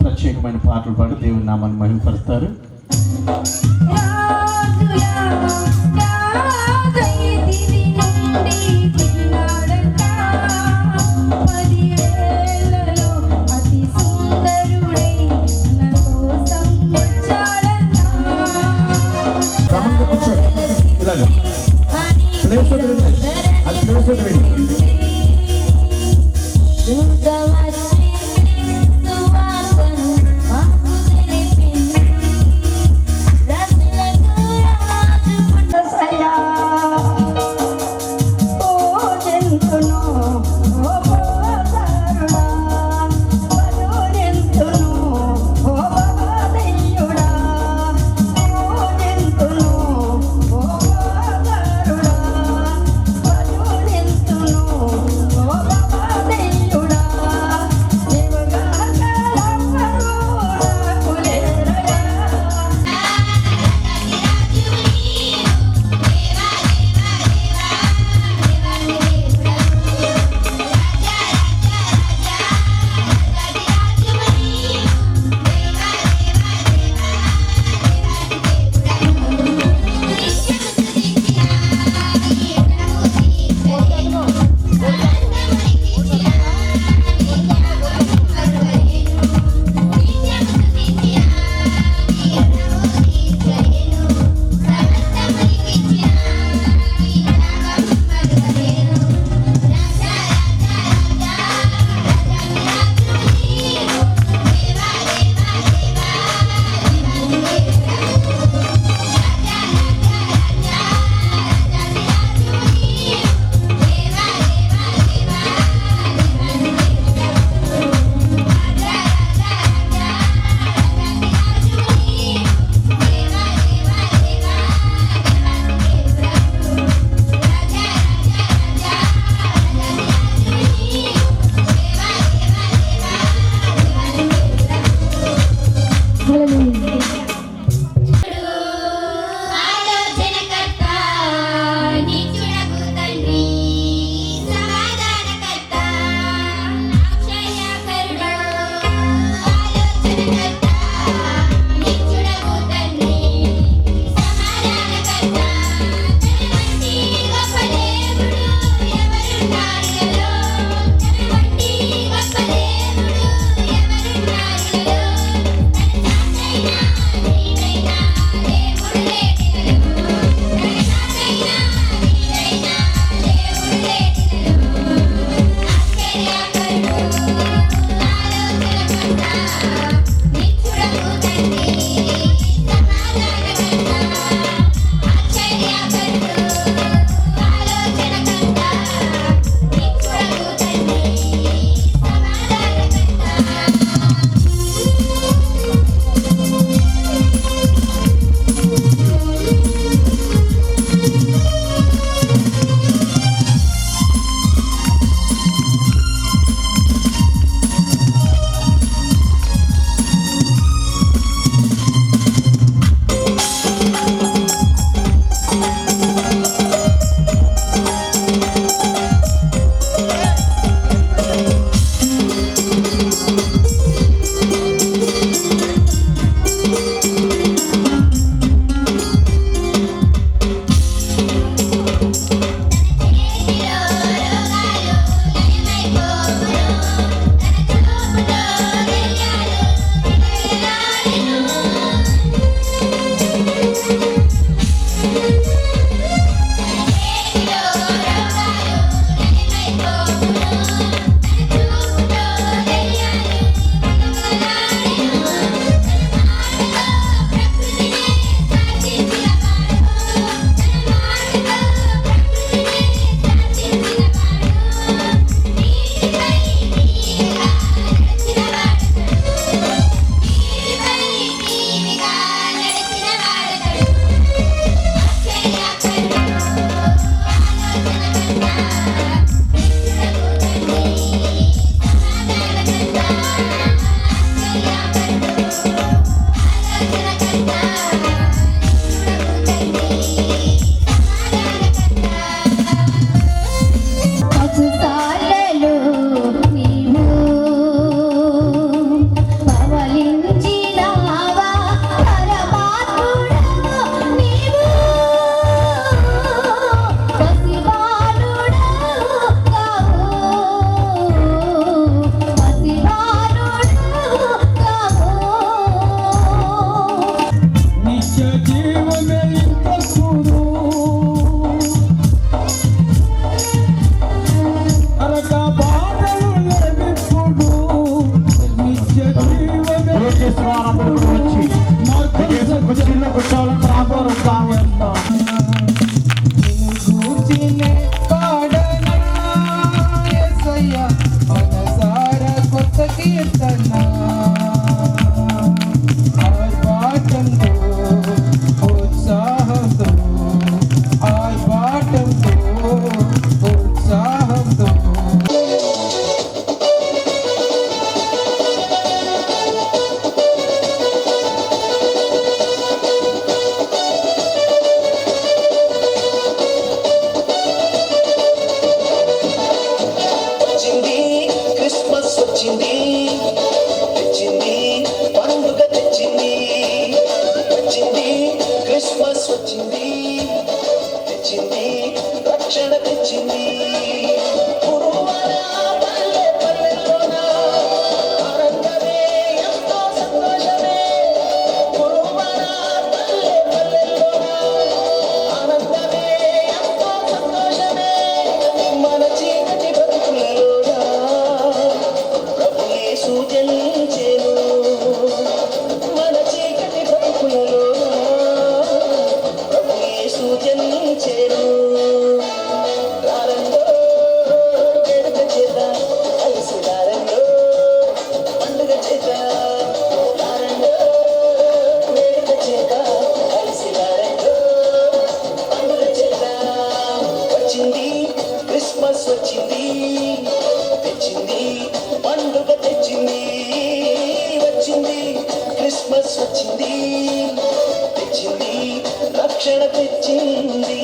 ప్రత్యేకమైన పాటలు పాడి దేవుని నామాన్ని మహిమపరుస్తారు. క్రిస్మస్ వచ్చింది, తెచ్చింది రక్షణ తెచ్చింది.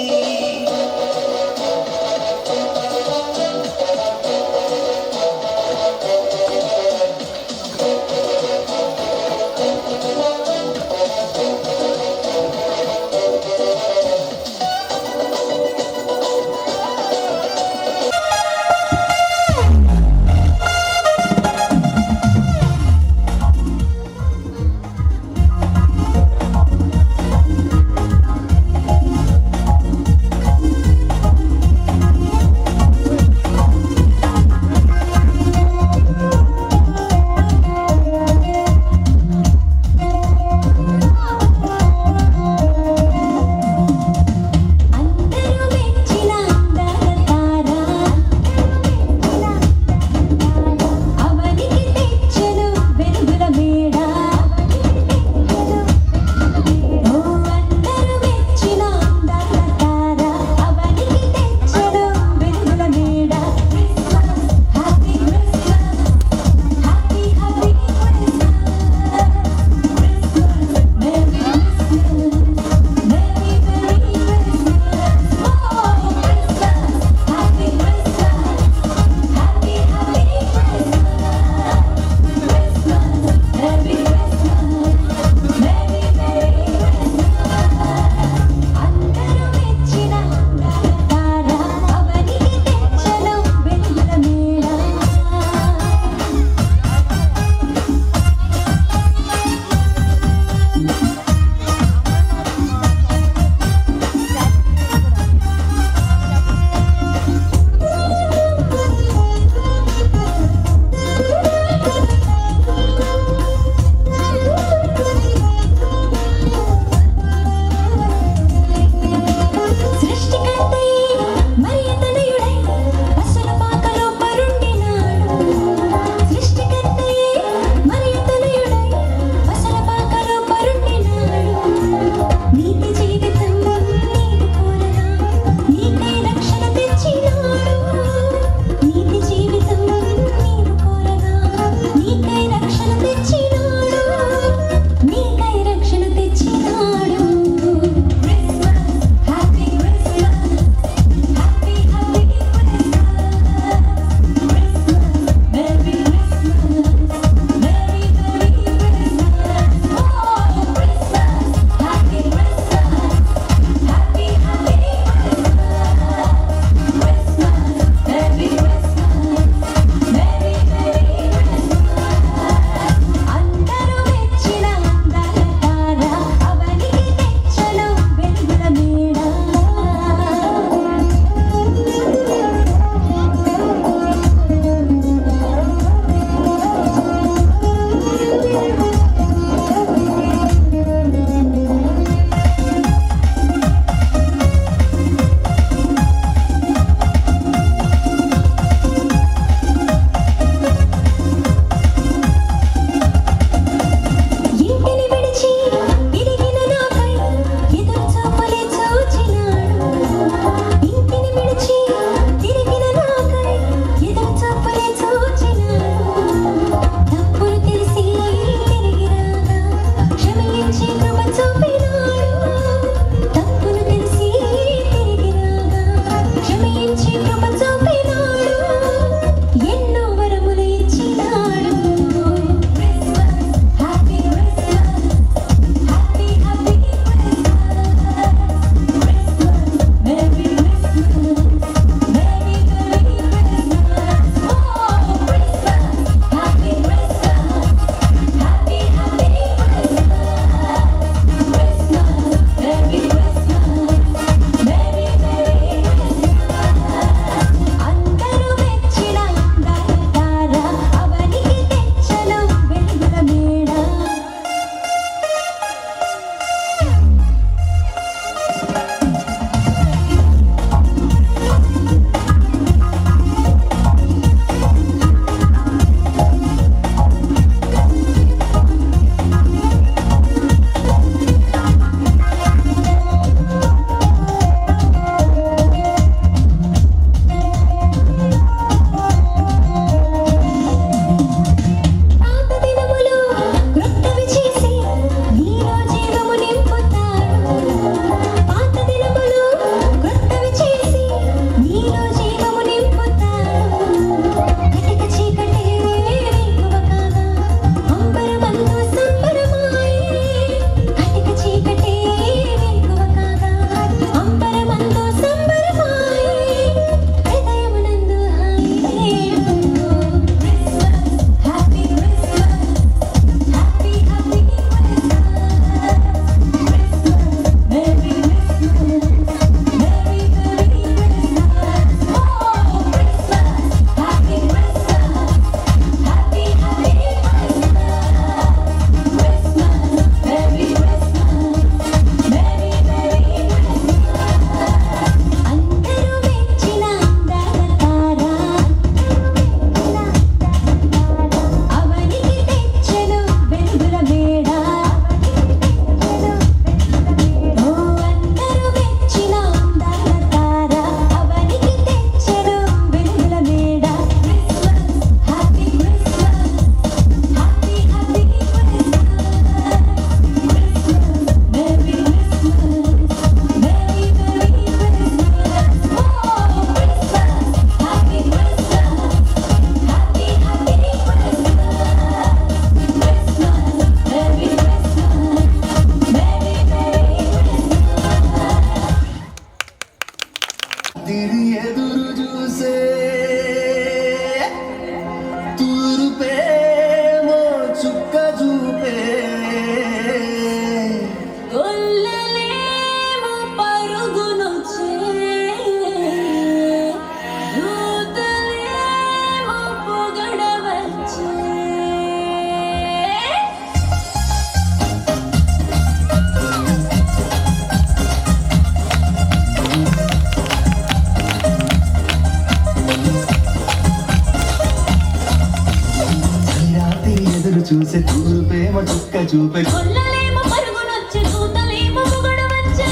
ప్రేమ చుక్క చూపే కొల్లలేమో పరుగునొచ్చే దూతలేమో పొగడవచ్చే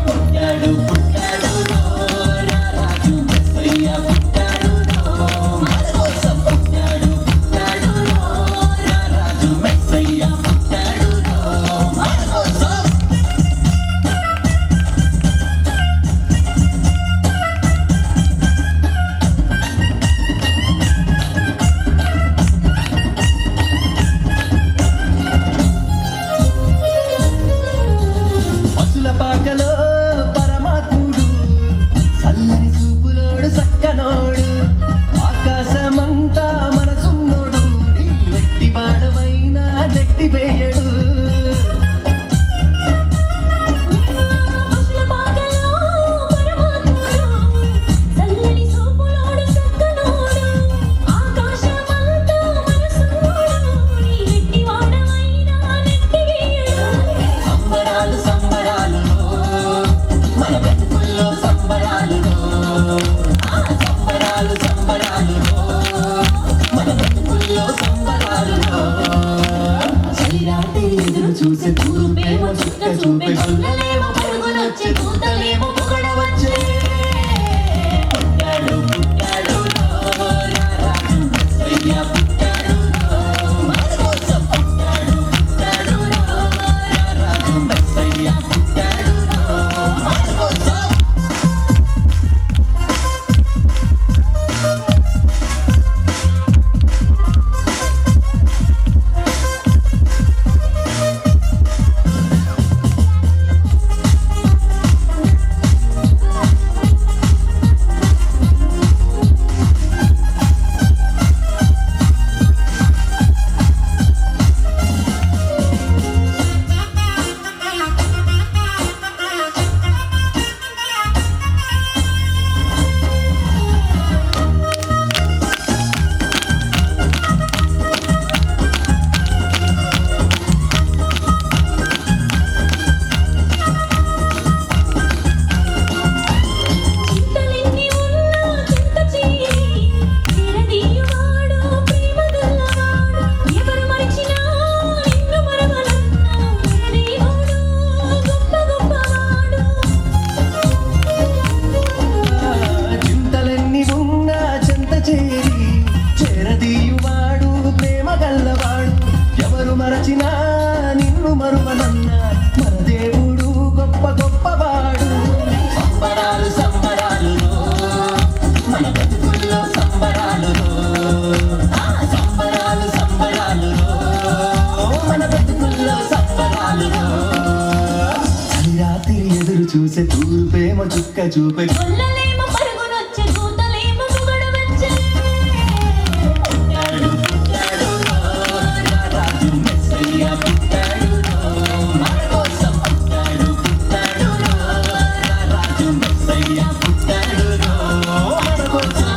పుట్టాడు పుట్టాడు రో, రా రాజు మెస్సయ్య పుట్టాడు రో, మన కోసం పుట్టాడు పుట్టాడు రో, రా రాజు మెస్సయ్య పుట్టాడు రో, మన కోసం. పశుల పాకలో పరమాత్ముడు, చల్లని చూపులోడు సక్కనోడు, ఆకాశమంతా మనసున్నోడు, నీ వెట్టి బాడమైనా నెట్టి వేయడు. పశుల పాకలో పరమాత్ముడు, చల్లని చూపులోడు చక్కనోడు, ఆకాశమంతా మనసున్నోడు, నీ వెట్టివాడవైనా నెట్టివేయడు. సంబరాలు సంబరాలులో మన బ్రతుకుల్లో సంబరాలులో, సంబరాలు సంబరాలులో మన బ్రతుకుల్లో సంబరాలులో. చలిరాత్రి ఎదురు చూసే తూర్పేమో చుక్క చూపే కొల్లలేమో పరుగునొచ్చే దూతలేమో పొగడవచ్చే. పుట్టాడు పుట్టాడు రో, రా రాజు మెస్సయ్య పుట్టాడు రో, మన కోసం పుట్టాడు పుట్టాడు రో, రా రాజు మెస్సయ్య పుట్టాడు రో, మన కోసం. చింతలెన్ని ఉన్నా చింత చేరి చిరదీయువాడు ప్రేమ గల్లవాడు, ఎవరు మరిచినా నిన్ను మరవనన్నా దేవుడు గొప్ప గొప్పవాడు. చింతలన్నీ ఉన్నా చెంత చేరి చేరదీయువాడు ప్రేమ గల్లవాడు, ఎవరు మరచినా నిన్ను మరువనన్నా మన దేవుడు గొప్ప గొప్పవాడు. సంబరాలు సంబరాలులో మన బ్రతుకుల్లో సంబరాలులో, సంబరాలు సంబరాలులో మన బ్రతుకుల్లో సంబరాలులో. చలిరాత్రి ఎదురు చూసే తూర్పేమో చుక్క చూపే కొల్లలేమో పరుగునొచ్చే దూతలేమో పొగడవచ్చే పుట్టాడు పుట్టాడు రో, రా రాజు మెస్సయ్య పుట్టాడు రో, మన కోసం పుట్టాడు పుట్టాడు రో, రా రాజు మెస్సయ్య పుట్టాడు రో, మన కోసం.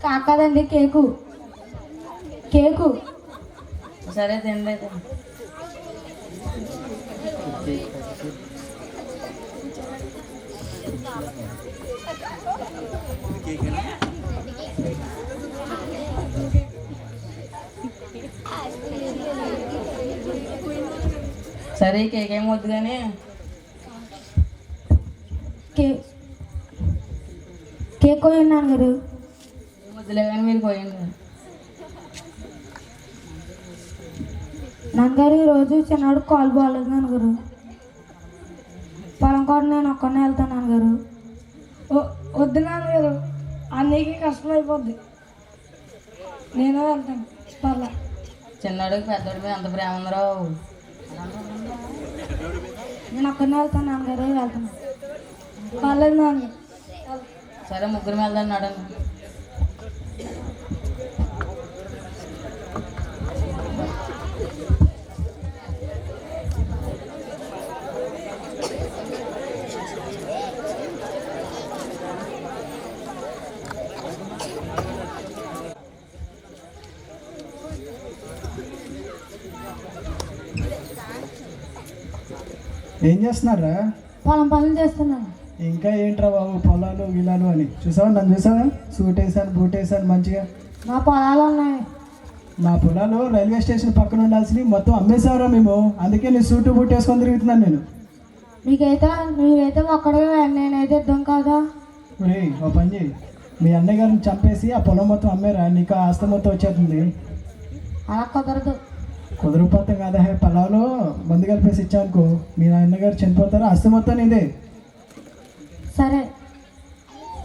కాకదండి కేకు కేకు సరే తిండి అయితే. సరే కేక్ ఏం వద్దు కానీ కేక్ కేక్ కోయండి నాన్నగారు. ఏం వద్దులే కానీ మీరు పోయండి. నాన్నగారు ఈరోజు చిన్నవాడు కాల్ బాగాలేదు నాన్నగారు. పొలం కూడా నేను ఒక్కనే వెళ్తాను నాన్నగారు. వద్దు నాన్నగారు, అన్నయ్యకి కష్టం అయిపోద్ది, నేనే వెళ్తాను. పర్లే. చిన్నోడికి పెద్దోడి మీద అంత ప్రేమ ఉందరో. నేను ఒక్కనే వెళ్తాను నాన్నగారు, వెళ్తాను. పర్లేదు నాన్నగారు. సరే ముగ్గురు వెళ్దాం నడండి. ఏం చేస్తున్నారా? పొలం పనులు చేస్తున్నాను. ఇంకా ఏంట్రా బాబు పొలాలు గిలాలు అని చూసావా? నన్ను చూసావా? సూట్ వేసాను, బూట్ వేసాను మంచిగా. మా పొలాలు ఉన్నాయి. మా పొలాలు రైల్వే స్టేషన్ పక్కన ఉండాల్సినవి మొత్తం అమ్మేసావరా మేము. అందుకే నీ సూటు బూట్ వేసుకొని తిరుగుతున్నాను నేను. నువ్వైతే ఒక్కడే, నేనైతే ఇద్దాం కదా. ఒరే ఓ పని చేయి, మీ అన్నయ్య గారిని చంపేసి ఆ పొలం మొత్తం అమ్మేరా, నీకు ఆ ఆస్తి మొత్తం వచ్చేస్తుంది. అలా కుదరదు. కుదిరిపోతాం కదా, పొలంలో మందు కలిపేసి ఇచ్చానుకో మీ అన్నగారు చనిపోతారు, ఆస్తి మొత్తం ఇదే. సరే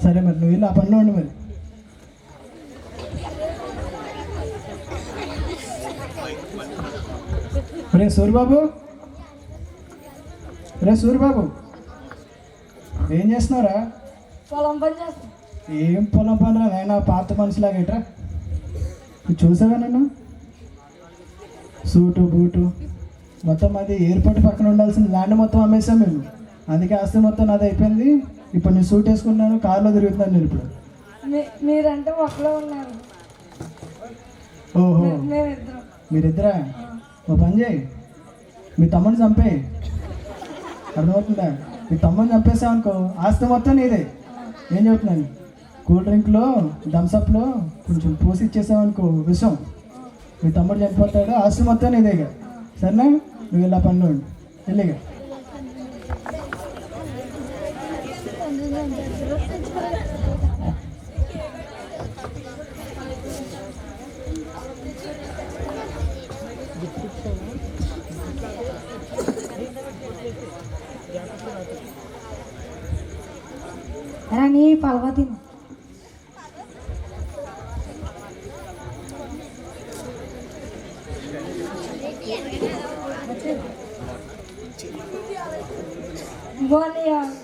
సరే మరి నువ్వు వెళ్ళి ఆ పనిలో ఉండి మరి. రే సూరిబాబు, రే సూరిబాబు, ఏం చేస్తున్నావురా? పొలం పని చేస్తాను. ఏం పొలం పని రా నాయన, పాత మనిషిలాగా ఇట్రా. నువ్వు చూసావా నన్ను? సూటు బూటు మొత్తం అది ఎయిర్పోర్ట్ పక్కన ఉండాల్సిన ల్యాండ్ మొత్తం అమ్మేసాం మేము. అందుకే ఆస్తి మొత్తం నాది అయిపోయింది. ఇప్పుడు నేను సూట్ వేసుకున్నాను, కార్లో తిరుగుతున్నాను నేను ఇప్పుడు. మీరంటే ఒకలో ఉన్నారు. ఓహో మీరిద్దరా? ఓ పని చేయి, మీ తమ్ముడిని చంపే. అర్థమవుతుందా? మీ తమ్ముడిని చంపేసావు అనుకో ఆస్తి మొత్తం నీదే. ఏం చెబుతున్నాను, కూల్ డ్రింక్లో థమ్స్అప్లో కొంచెం పోసి ఇచ్చేసావు అనుకో విషం, మీ తమ్ముడు చనిపోతాడు, ఆస్తి మొత్తం నీదేగా. సరేనా? నువ్వు ఇలా పనిలో ఉండు, వెళ్ళిగా. రాని పలవతి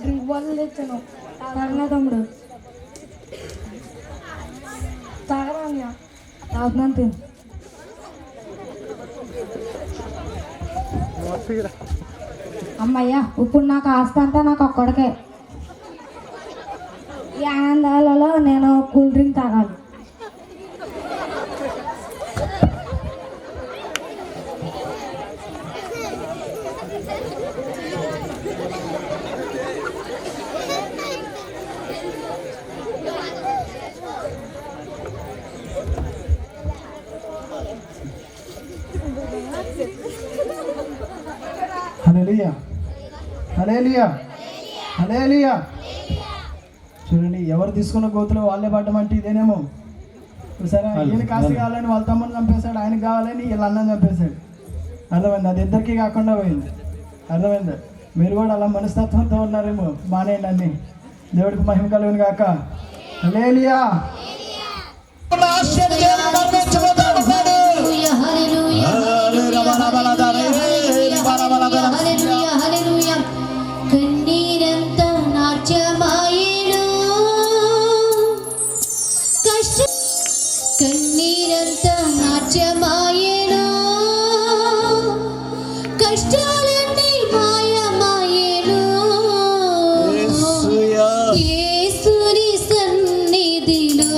డ్రింక్ బాటిల్ తెచ్చాను, తాగనా తమ్ముడు? తాగరా? తాగుతున్నాను, తిను. అమ్మయ్యా, ఇప్పుడు నాకు ఆస్తి అంతా నాకు ఒక్కడికే. ఈ ఆనందాలలో నేను కూల్ డ్రింక్ తాగాలి. హల్లెలూయా, హల్లెలూయా, హల్లెలూయా. చూడండి, ఎవరు తీసుకున్న గోతులో వాళ్ళే పడ్డం అంటే ఇదేనేమో. సరే, ఈయన కాస్త కావాలని వాళ్ళ తమ్ముని చంపేశాడు, ఆయనకు కావాలని వీళ్ళ అన్నం చంపేశాడు. అర్థమైంది? అది ఇద్దరికి కాకుండా పోయింది. అర్థమైందా? మీరు కూడా అలా మనస్తత్వంతో ఉన్నారేమో. మానేయండి అన్ని. దేవుడికి మహిమ కలుగును గాక. హల్లెలూయా. కన్నీరంతా నాట్యమాయేను, కన్నీరంతా నాట్యమాయేను, కష్టాలన్నీ మాయమాయేను. యేసుని సన్నిధిలో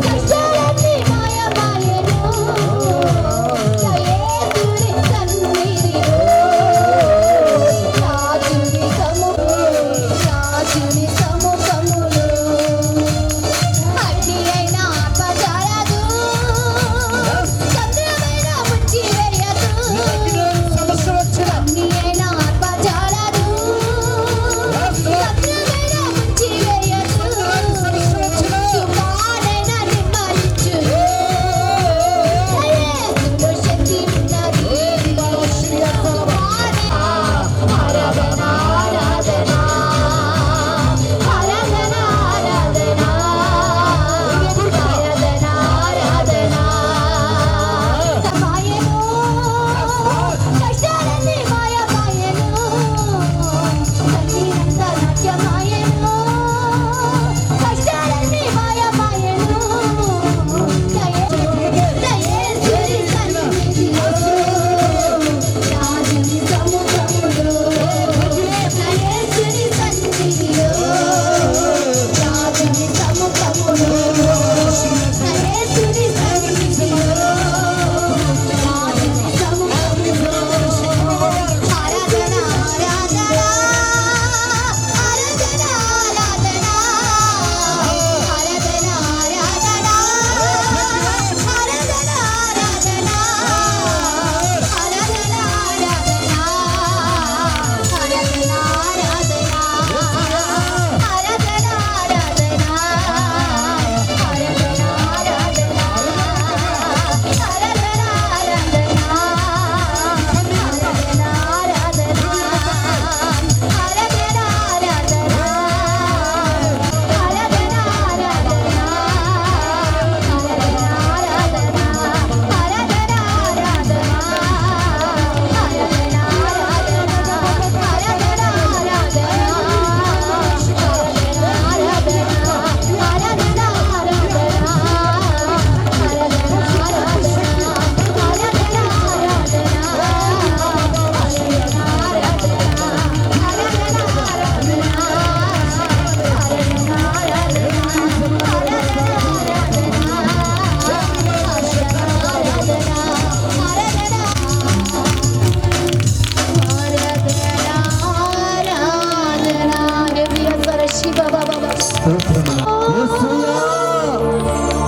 కష్టాలన్నీ మాయమాయెను యేసుని సన్నిధిలో రాజుని సముఖములో అగ్ని అయినా ఆర్పజాలదు చంద్రమైన ముంచి వేయదు అగ్ని అయినా ఆర్పజాలదు చంద్రమైన ముంచి వేయదు తుఫానైన నిమ్మలించు యేసులో శక్తి ఉన్నది ఆరాధన ఆరాధన ఆరాధన ఆరాధన ఆరాధన ఆరాధన మాయను కష్టాలన్నీ మాయమాయను సంగీత నాట్యమాయను కష్టాలన్నీ మాయమాయను దయేశ్వరి సన్నిధిలో రాజుని సముఖములో దయేశ్వరి సన్నిధిలో రాజుని సముఖములో దయేశ్వరి సన్నిధిలో రాజుని సముఖములో ఆరాధన ఆరాధన ఆరాధన ఆరాధన ఆరాధన ఆరాధన ఆరాధన ఆరాధన ఆరాధన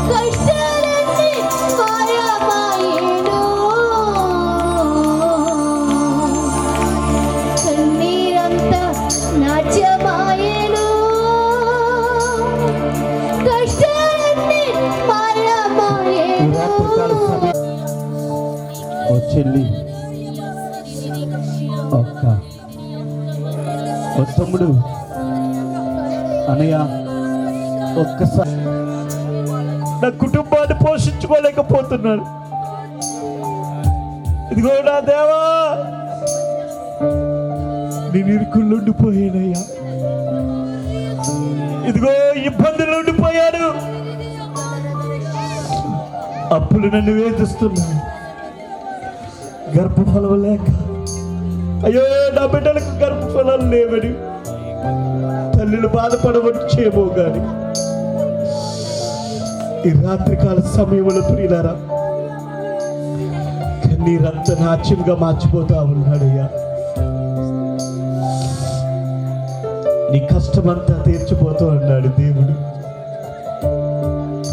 కష్టాలన్నీ మాయమాయెను కన్నీరంతా నాట్యమాయెను కష్టాలన్నీ మాయమాయెను ఓ చెల్లి, ఒక్క ఓ తమ్ముడు, అనయ్య, ఒక్కసారి నా కుటుంబాన్ని పోషించుకోలేకపోతున్నాను. ఇదిగో నా దేవా, నేను ఇరుకుల్లో ఉండిపోయానయ్యా. ఇదిగో ఇబ్బందులు ఉండిపోయాను. అప్పులు నన్ను వేధిస్తున్నాయి. గర్భఫలం లేక, అయ్యో నా బిడ్డలకు గర్భఫలాలు లేవని తల్లిని బాధపడవచ్చేమో గాని ఈ రాత్రికాల సమయంలో ప్రియులారా కన్నీరంతా నాట్యంగా మార్చిపోతా ఉన్నాడయ్యా. నీ కష్టమంతా తీర్చిపోతూ ఉన్నాడు దేవుడు.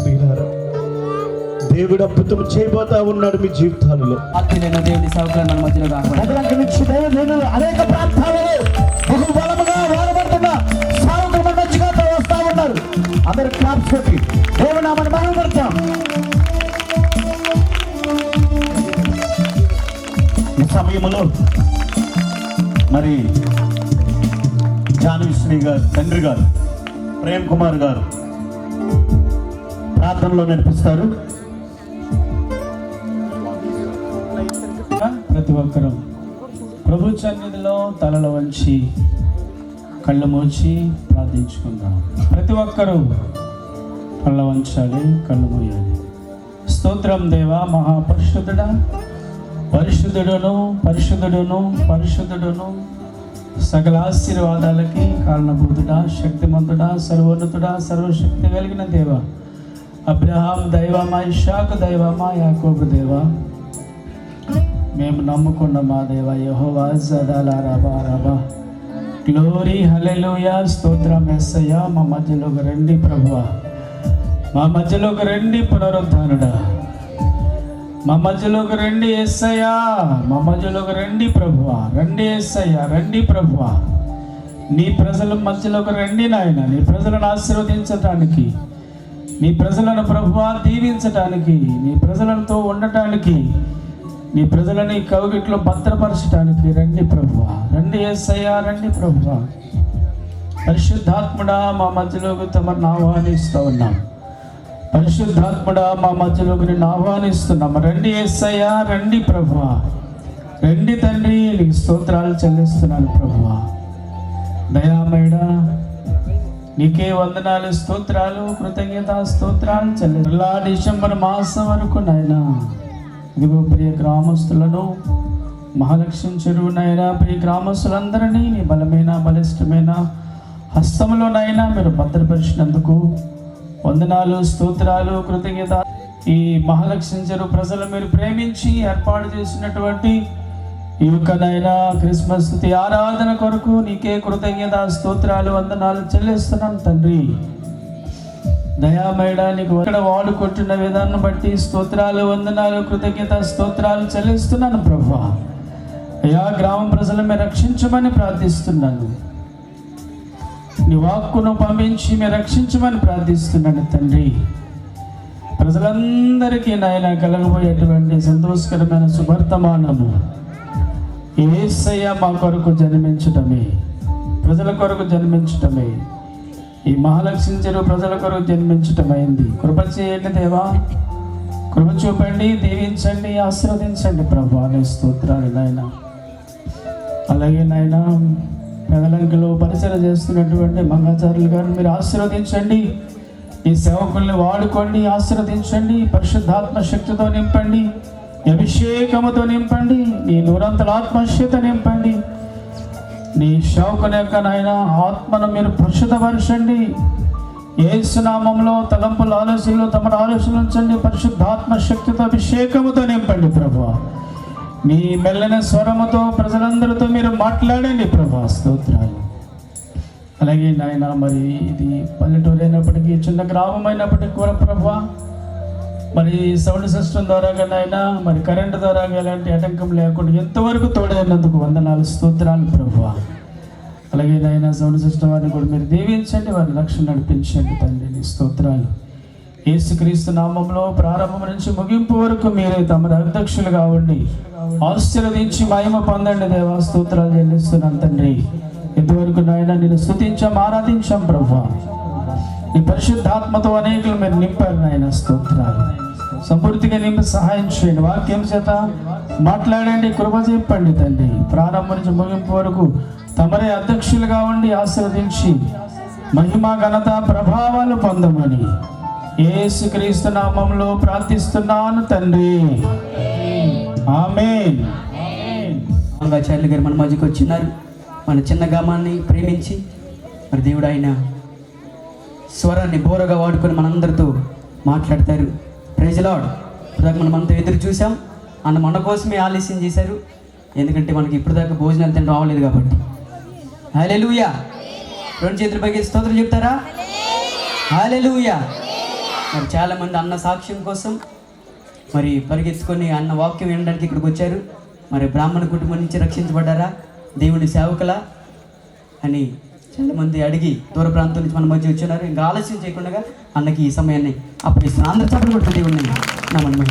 ప్రియులారా, దేవుడు అద్భుతం చేయబోతా ఉన్నాడు మీ జీవితాలలో. ఆత్మీయులైన దేవుని సేవకులు మన మధ్యలో రాకూడదు. అనేక ప్రాంతాలలో బహు బలముగా వాడబడుతున్న సేవకులు మన మధ్యగా వస్తా ఉన్నారు. అందరు క్లాప్స్ కొట్టి దేవుడు నామని మహిమపడతాం. ఈ సమయంలో మరి జానవిశ్రీ గారు తండ్రి గారు ప్రేమ్ కుమార్ గారు ప్రార్థనలో నడిపిస్తారు. ప్రతి ఒక్కరూ ప్రభు సన్నిధిలో తలలు వంచి కళ్ళు మూసి ప్రార్థించుకుందాం. ప్రతి ఒక్కరూ కళ్ళ వంచాలి, కళ్ళు మూయాలి. స్తోత్రం దేవా, మహాపరిశుద్ధుడా, పరిశుద్ధుడును పరిశుద్ధుడును పరిశుద్ధుడును సకల ఆశీర్వాదాలకి కారణభూతుడా, శక్తిమంతుడా, సర్వోన్నతుడా, సర్వశక్తి కలిగిన దేవ, అబ్రహాం దైవమా, ఇషాకు దైవమా, యాకోబు దేవా, మేము నమ్ముకున్న మా దేవ యెహోవా జదాలారాబా. గ్లోరీ హల్లెలూయా. స్తోత్రం యేసయ్యా. మా మధ్యలోకి రండి ప్రభువా, మా మధ్యలోకి రండి పునరుద్ధానుడా, మా మధ్యలోకి రండి యేసయ్యా, మా మధ్యలోకి రండి ప్రభువా. రండి యేసయ్యా, రండి ప్రభువా. నీ ప్రజల మధ్యలోకి రండి నాయన. నీ ప్రజలను ఆశీర్వదించటానికి, నీ ప్రజలను ప్రభువా దీవించటానికి, నీ ప్రజలతో ఉండటానికి, నీ ప్రజలని కౌగిట్లో భద్రపరచడానికి రండి ప్రభువా. రండి యేసయ్యా, రండి ప్రభువా. పరిశుద్ధాత్ముడా మా మధ్యలోకి తమను ఆహ్వానిస్తూ ఉన్నాం. పరిశుద్ధాత్ముడా మా మధ్యలోకి నిన్ను ఆహ్వానిస్తున్నాం. రండి యేసయ్యా, రండి ప్రభువా. రండి తండ్రి, నీకు స్తోత్రాలు చెల్లిస్తున్నాను ప్రభువా. దయామయుడా, నీకే వందనాలు, స్తోత్రాలు, కృతజ్ఞత స్తోత్రాలు చెల్లిలా. డిసెంబర్ మాసం వరకు నాయనా ఇదిగో ప్రియ గ్రామస్తులను, మహాలక్ష్మి చెరువునైనా ప్రియ గ్రామస్తులందరినీ నీ బలమైన బలిష్టమైన హస్తములోనైనా మీరు భద్రపరిచినందుకు వందనాలు, స్తోత్రాలు, కృతజ్ఞత. ఈ మహాలక్ష్మి చెరువు ప్రజలు మీరు ప్రేమించి ఏర్పాటు చేసినటువంటి ఈ యొక్కనైనా క్రిస్మస్ స్తుతి ఆరాధన కొరకు నీకే కృతజ్ఞత స్తోత్రాలు వందనాలు చెల్లిస్తున్నాను తండ్రి. దయామయుడా, నీకు ఇక్కడ వాడుకుంటున్న విధానం బట్టి స్తోత్రాలు వందనాలు కృతజ్ఞత స్తోత్రాలు చెల్లిస్తున్నాను ప్రభువా. అయా గ్రామం ప్రజలు మీరు రక్షించమని ప్రార్థిస్తున్నాను. నీ వాక్కును పంపించి మీరు రక్షించమని ప్రార్థిస్తున్నాను తండ్రి. ప్రజలందరికీ నాయన కలగబోయేటువంటి సంతోషకరమైన శుభవర్తమానము యేసయ్య మా కొరకు జన్మించటమే, ప్రజల కొరకు జన్మించటమే, ఈ మహాలక్ష్మి చెరువు ప్రజల కొరకు జన్మించటమైంది. కృప చేయండి దేవా, కృప చూపండి, దీవించండి, ఆశీర్వదించండి ప్రభు. అనే స్తోత్రాలు నాయన. అలాగే నాయన పెదలంకలో పరిచయం చేస్తున్నటువంటి మంగాచార్యులు గారు మీరు ఆశీర్వదించండి. ఈ సేవకుల్ని వాడుకోండి, ఆశీర్వదించండి, పరిశుద్ధాత్మ శక్తితో నింపండి, అభిషేకముతో నింపండి, నీ నూరంతల ఆత్మశక్తిత నింపండి. నీ సేవకుని యొక్క నాయన ఆత్మను మీరు పరిశుద్ధపరచండి. యేసు నామములో తలంపుల ఆలోచనలు తమ ఆలోచనలు ఉంచండి. పరిశుద్ధాత్మ శక్తితో అభిషేకముతో నింపండి ప్రభువా. నీ మెల్లన స్వరముతో ప్రజలందరితో మీరు మాట్లాడండి ప్రభా. స్తోత్రాలు. అలాగే నాయన మరి ఇది పల్లెటూరు అయినప్పటికీ చిన్న గ్రామం అయినప్పటికీ కూడా ప్రభా, మరి సౌండ్ సిస్టమ్ ద్వారా నాయన మరి కరెంటు ద్వారా ఎలాంటి ఆటంకం లేకుండా ఎంతవరకు తోడైనందుకు వందనాలు, స్తోత్రాలు ప్రభువా. అలాగే నాయన సౌండ్ సిస్టమ్ వారిని కూడా మీరు దీవించండి, వారిని రక్షణ నడిపించండి తండ్రి. నీ స్తోత్రాలు. యేసుక్రీస్తు నామంలో ప్రారంభం నుంచి ముగింపు వరకు మీరే తమ అధ్యక్షులుగా ఉండి ఆశీర్వదించి మహిమ పొందండి దేవా. స్తోత్రాలు చెల్లిస్తున్నాను తండ్రి. ఇంతవరకు నాయన నేను స్తుతించాం, ఆరాధించాం ప్రభువా. నీ పరిశుద్ధాత్మతో అనేకులు మీరు నింపారు నాయన. స్తోత్రాలు. సంపూర్తిగా నింపి సహాయం చేయండి. వాక్యం చేత మాట్లాడండి, కృప చెప్పండి తండ్రి. ప్రారంభం నుంచి ముగింపు వరకు తమరే అధ్యక్షులుగా ఉండి ఆశీర్వదించి మహిమ ఘనత ప్రభావాలు పొందమని యేసుక్రీస్తు నామంలో ప్రార్థిస్తున్నాను తండ్రి. ఆమేన్. మంగాచార్యులు గారు మన మధ్యకి వచ్చినారు. మన చిన్న గ్రామాన్ని ప్రేమించి మరి దేవుడు ఆయన స్వరాన్ని బోరగా వాడుకొని మనందరితో మాట్లాడతారు. Praise lord. ఇప్పటిదాకా మనం అంతా ఎదురు చూసాం. అన్న మన కోసమే ఆలస్యం చేశారు, ఎందుకంటే మనకి ఇప్పటిదాకా భోజనాలు తినడం రావలేదు కాబట్టి. హల్లెలూయా. రెండు చేతుల పైకి స్తోత్రం చెప్తారా? హల్లెలూయా. మరి చాలామంది అన్న సాక్ష్యం కోసం మరి పరిగెత్తుకొని అన్న వాక్యం వినడానికి ఇక్కడికి వచ్చారు. మరి బ్రాహ్మణ కుటుంబం నుంచి రక్షించబడ్డారా, దేవుడి సేవకులా అని చాలామంది అడిగి దూర ప్రాంతం నుంచి మన మధ్య వచ్చినారు. ఇంకా ఆలస్యం చేయకుండా అన్నకి ఈ సమయాన్ని అప్పగిస్తున్నాను. అందరూ చప్పట్లు కొడుతూ దేవుడిని నమ్మని.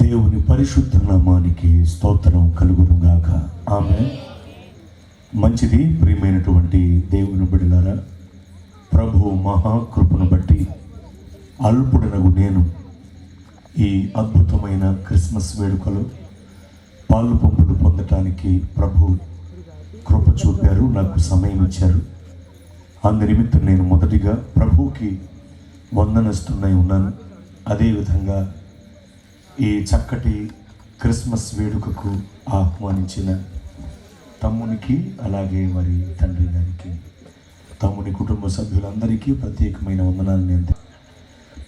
దేవుని పరిశుద్ధ నామానికి స్తోత్రం కలుగునుగాక. ఆమేన్. మంచిది. ప్రియమైనటువంటి దేవుని బిడ్డలారా, ప్రభు మహాకృపను బట్టి అల్పుడనగు నేను ఈ అద్భుతమైన క్రిస్మస్ వేడుకలో పాలు పంపులు పొందటానికి ప్రభు కృప చూపారు, నాకు సమయం ఇచ్చారు. అందు నిమిత్తం నేను మొదటిగా ప్రభువుకి వందనస్తున్నై ఉన్నాను. అదేవిధంగా ఈ చక్కటి క్రిస్మస్ వేడుకకు ఆహ్వానించిన తమ్మునికి, అలాగే మరి తండ్రి గారికి, తమ్ముని కుటుంబ సభ్యులందరికీ ప్రత్యేకమైన వందనాలు. నేను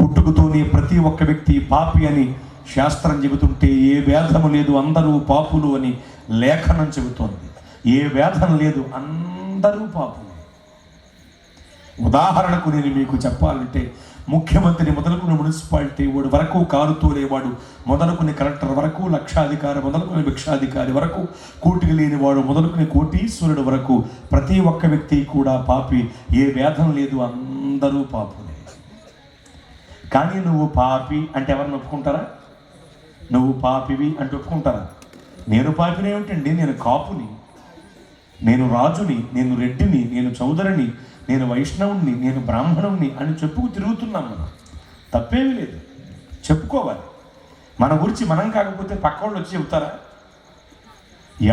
పుట్టుకతోనే ప్రతి ఒక్క వ్యక్తి పాపి అని శాస్త్రం చెబుతుంటే, ఏ భేదము లేదు అందరూ పాపులు అని లేఖనం చెబుతోంది. ఏ భేదం లేదు, అందరూ పాపులు. ఉదాహరణకు నేను మీకు చెప్పాలంటే, ముఖ్యమంత్రి మొదలుకుని మున్సిపాలిటీ వాడు వరకు, కారు తోలేవాడు మొదలుకుని కలెక్టర్ వరకు, లక్షాధికారి మొదలుకుని భిక్షాధికారి వరకు, కూటికి లేనివాడు మొదలుకుని కోటీశ్వరుడు వరకు ప్రతి ఒక్క వ్యక్తి కూడా పాపి. ఏ భేదం లేదు, అందరూ పాపులే. కానీ నువ్వు పాపి అంటే ఎవరిని ఒప్పుకుంటారా? నువ్వు పాపివి అంటే ఒప్పుకుంటారా? నేను పాపిని ఏమిటండి, నేను కాపుని, నేను రాజుని, నేను రెడ్డిని, నేను చౌదరిని, నేను వైష్ణవుణ్ణి, నేను బ్రాహ్మణుణ్ణి అని చెప్పుకు తిరుగుతున్నాం. మనం తప్పేమీ లేదు, చెప్పుకోవాలి. మన గురించి మనం కాకపోతే పక్క వాళ్ళు వచ్చి చెబుతారా?